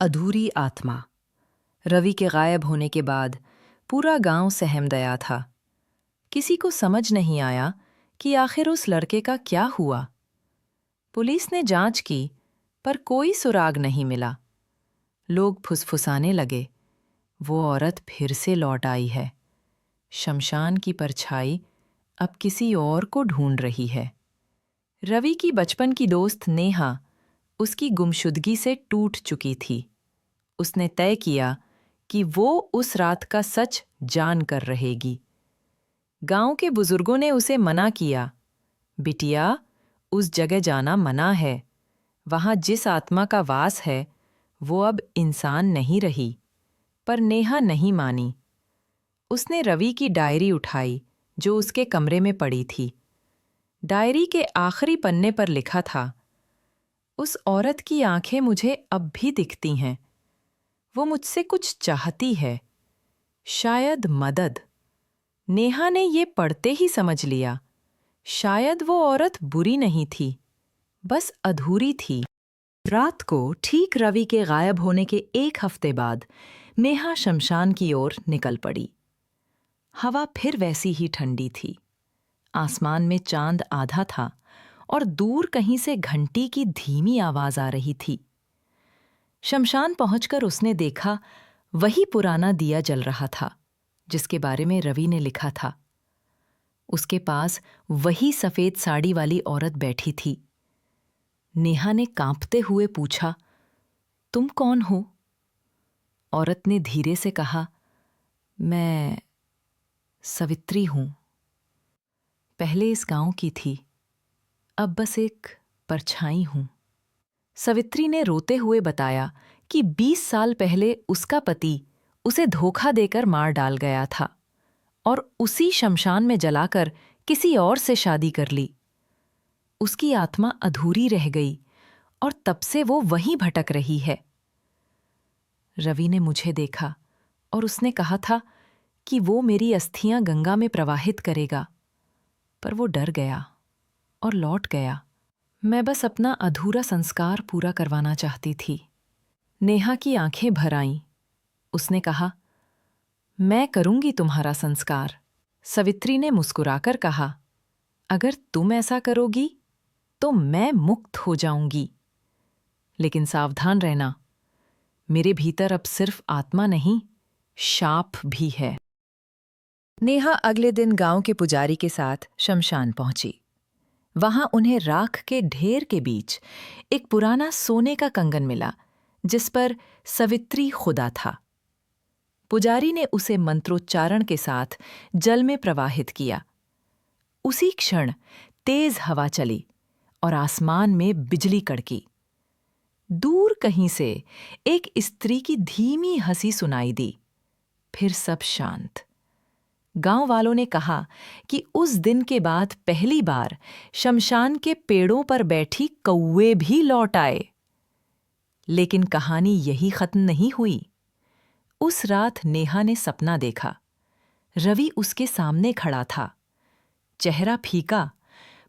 अधूरी आत्मा। रवि के गायब होने के बाद पूरा गांव सहम गया था। किसी को समझ नहीं आया कि आखिर उस लड़के का क्या हुआ। पुलिस ने जांच की, पर कोई सुराग नहीं मिला। लोग फुसफुसाने लगे, वो औरत फिर से लौट आई है। शमशान की परछाई अब किसी और को ढूंढ रही है। रवि की बचपन की दोस्त नेहा उसकी गुमशुदगी से टूट चुकी थी। उसने तय किया कि वो उस रात का सच जान कर रहेगी। गांव के बुजुर्गों ने उसे मना किया, बिटिया, उस जगह जाना मना है। वहां जिस आत्मा का वास है वो अब इंसान नहीं रही। पर नेहा नहीं मानी। उसने रवि की डायरी उठाई जो उसके कमरे में पड़ी थी। डायरी के आखिरी पन्ने पर लिखा था, उस औरत की आंखें मुझे अब भी दिखती हैं। वो मुझसे कुछ चाहती है, शायद मदद। नेहा ने ये पढ़ते ही समझ लिया, शायद वो औरत बुरी नहीं थी, बस अधूरी थी। रात को ठीक रवि के गायब होने के 1 हफ्ते बाद नेहा शमशान की ओर निकल पड़ी। हवा फिर वैसी ही ठंडी थी। आसमान में चांद आधा था और दूर कहीं से घंटी की धीमी आवाज आ रही थी। शमशान पहुंचकर उसने देखा, वही पुराना दिया जल रहा था जिसके बारे में रवि ने लिखा था। उसके पास वही सफेद साड़ी वाली औरत बैठी थी। नेहा ने कांपते हुए पूछा, तुम कौन हो? औरत ने धीरे से कहा, मैं सवित्री हूं। पहले इस गांव की थी, अब बस एक परछाई हूं। सवित्री ने रोते हुए बताया कि 20 साल पहले उसका पति उसे धोखा देकर मार डाल गया था और उसी शमशान में जलाकर किसी और से शादी कर ली। उसकी आत्मा अधूरी रह गई और तब से वो वहीं भटक रही है। रवि ने मुझे देखा और उसने कहा था कि वो मेरी अस्थियां गंगा में प्रवाहित करेगा, पर वो डर गया और लौट गया। मैं बस अपना अधूरा संस्कार पूरा करवाना चाहती थी। नेहा की आंखें भर आईं। उसने कहा, मैं करूंगी तुम्हारा संस्कार। सवित्री ने मुस्कुराकर कहा, अगर तुम ऐसा करोगी तो मैं मुक्त हो जाऊंगी। लेकिन सावधान रहना, मेरे भीतर अब सिर्फ आत्मा नहीं, शाप भी है। नेहा अगले दिन गांव के पुजारी के साथ शमशान पहुंची। वहां उन्हें राख के ढेर के बीच एक पुराना सोने का कंगन मिला जिस पर सवित्री खुदा था। पुजारी ने उसे मंत्रोच्चारण के साथ जल में प्रवाहित किया। उसी क्षण तेज हवा चली और आसमान में बिजली कड़की। दूर कहीं से एक स्त्री की धीमी हंसी सुनाई दी। फिर सब शांत। गांव वालों ने कहा कि उस दिन के बाद पहली बार शमशान के पेड़ों पर बैठी कौवे भी लौट आए। लेकिन कहानी यही खत्म नहीं हुई। उस रात नेहा ने सपना देखा। रवि उसके सामने खड़ा था। चेहरा फीका,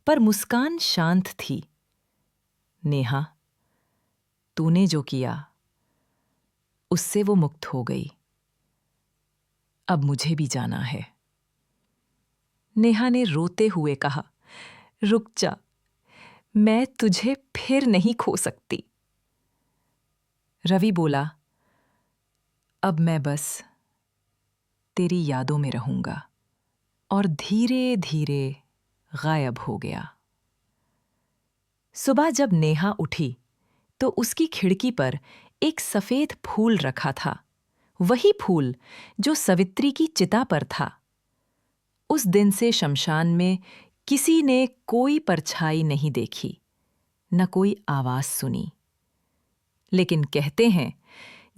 पर मुस्कान शांत थी। नेहा, तूने जो किया उससे वो मुक्त हो गई। अब मुझे भी जाना है। नेहा ने रोते हुए कहा, रुक जा, मैं तुझे फिर नहीं खो सकती। रवि बोला, अब मैं बस तेरी यादों में रहूंगा। और धीरे धीरे गायब हो गया। सुबह जब नेहा उठी तो उसकी खिड़की पर एक सफेद फूल रखा था, वही फूल जो सवित्री की चिता पर था। उस दिन से शमशान में किसी ने कोई परछाई नहीं देखी, न कोई आवाज सुनी। लेकिन कहते हैं,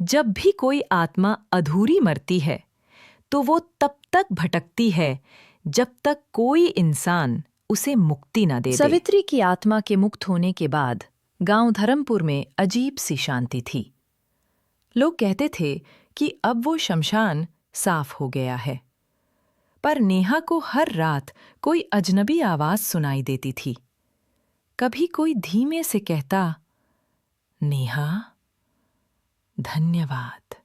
जब भी कोई आत्मा अधूरी मरती है तो वो तब तक भटकती है जब तक कोई इंसान उसे मुक्ति न दे दे। सवित्री की आत्मा के मुक्त होने के बाद गांव धर्मपुर में अजीब सी शांति थी। लोग कहते थे कि अब वो शमशान साफ हो गया है। पर नेहा को हर रात कोई अजनबी आवाज सुनाई देती थी। कभी कोई धीमे से कहता, नेहा, धन्यवाद।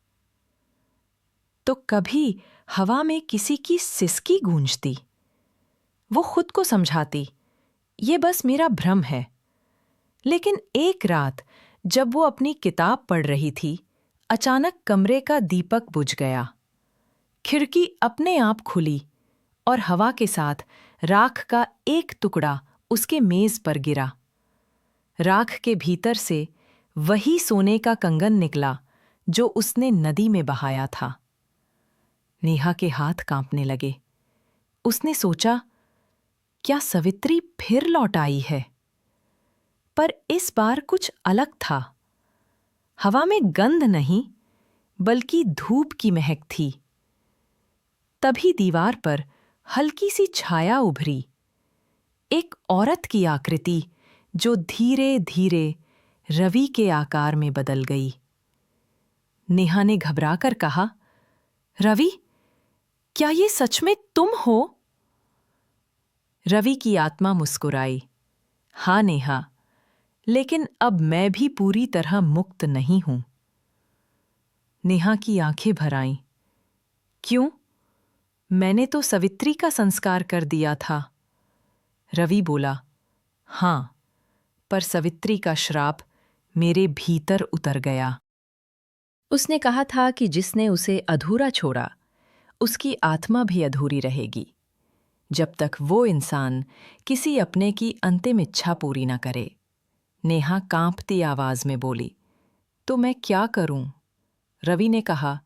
तो कभी हवा में किसी की सिसकी गूंजती। वो खुद को समझाती, ये बस मेरा भ्रम है। लेकिन एक रात जब वो अपनी किताब पढ़ रही थी, अचानक कमरे का दीपक बुझ गया। खिड़की अपने आप खुली और हवा के साथ राख का एक टुकड़ा उसके मेज पर गिरा। राख के भीतर से वही सोने का कंगन निकला जो उसने नदी में बहाया था। नेहा के हाथ कांपने लगे। उसने सोचा, क्या सवित्री फिर लौट आई है? पर इस बार कुछ अलग था। हवा में गंध नहीं, बल्कि धूप की महक थी। तभी दीवार पर हल्की सी छाया उभरी, एक औरत की आकृति जो धीरे धीरे रवि के आकार में बदल गई। नेहा ने घबराकर कहा, रवि, क्या ये सच में तुम हो? रवि की आत्मा मुस्कुराई, हाँ नेहा, लेकिन अब मैं भी पूरी तरह मुक्त नहीं हूं। नेहा की आंखें भर आईं। क्यों? मैंने तो सवित्री का संस्कार कर दिया था। रवि बोला, हां, पर सवित्री का श्राप मेरे भीतर उतर गया। उसने कहा था कि जिसने उसे अधूरा छोड़ा, उसकी आत्मा भी अधूरी रहेगी, जब तक वो इंसान किसी अपने की अंतिम इच्छा पूरी न करे। नेहा कांपती आवाज में बोली, तो मैं क्या करूं? रवि ने कहा,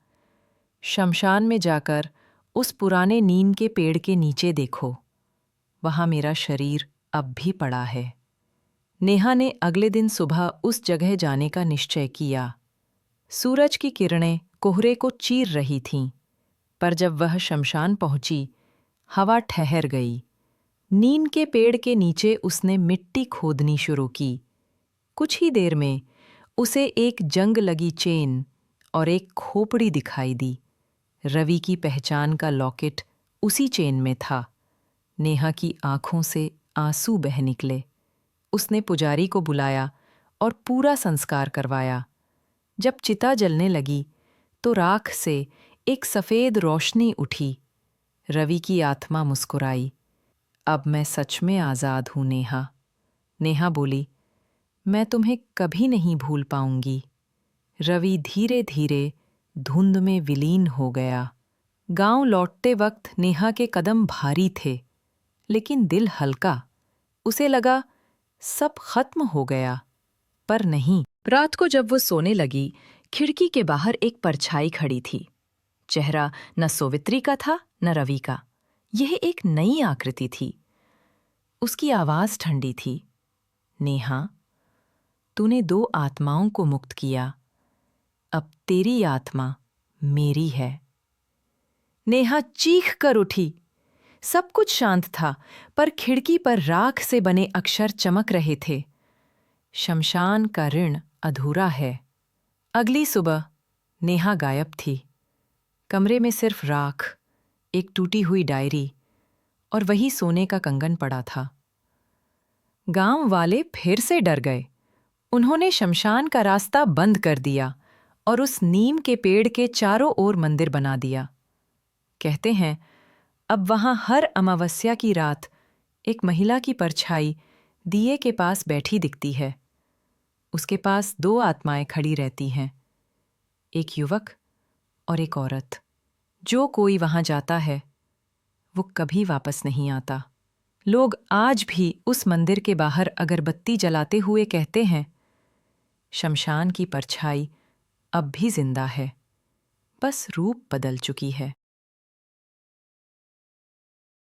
शमशान में जाकर उस पुराने नीम के पेड़ के नीचे देखो, वहां मेरा शरीर अब भी पड़ा है। नेहा ने अगले दिन सुबह उस जगह जाने का निश्चय किया। सूरज की किरणें कोहरे को चीर रही थीं, पर जब वह शमशान पहुंची, हवा ठहर गई। नीम के पेड़ के नीचे उसने मिट्टी खोदनी शुरू की। कुछ ही देर में उसे एक जंग लगी चेन और एक खोपड़ी दिखाई दी। रवि की पहचान का लॉकेट उसी चेन में था। नेहा की आंखों से आंसू बह निकले। उसने पुजारी को बुलाया और पूरा संस्कार करवाया। जब चिता जलने लगी तो राख से एक सफेद रोशनी उठी। रवि की आत्मा मुस्कुराई, अब मैं सच में आजाद हूं नेहा। नेहा बोली, मैं तुम्हें कभी नहीं भूल पाऊंगी। रवि धीरे धीरे धुंध में विलीन हो गया। गांव लौटते वक्त नेहा के कदम भारी थे, लेकिन दिल हल्का। उसे लगा सब खत्म हो गया, पर नहीं। रात को जब वो सोने लगी, खिड़की के बाहर एक परछाई खड़ी थी। चेहरा न सोवित्री का था न रवि का। यह एक नई आकृति थी। उसकी आवाज ठंडी थी, नेहा, तूने 2 आत्माओं को मुक्त किया, अब तेरी आत्मा मेरी है। नेहा चीख कर उठी। सब कुछ शांत था, पर खिड़की पर राख से बने अक्षर चमक रहे थे, शमशान का ऋण अधूरा है। अगली सुबह नेहा गायब थी। कमरे में सिर्फ राख, एक टूटी हुई डायरी और वही सोने का कंगन पड़ा था। गांव वाले फिर से डर गए। उन्होंने शमशान का रास्ता बंद कर दिया और उस नीम के पेड़ के चारों ओर मंदिर बना दिया। कहते हैं, अब वहां हर अमावस्या की रात एक महिला की परछाई दिए के पास बैठी दिखती है। उसके पास 2 आत्माएं खड़ी रहती हैं, एक युवक और एक औरत। जो कोई वहां जाता है, वो कभी वापस नहीं आता। लोग आज भी उस मंदिर के बाहर अगरबत्ती जलाते हुए कहते हैं, शमशान की परछाई अब भी जिंदा है, बस रूप बदल चुकी है।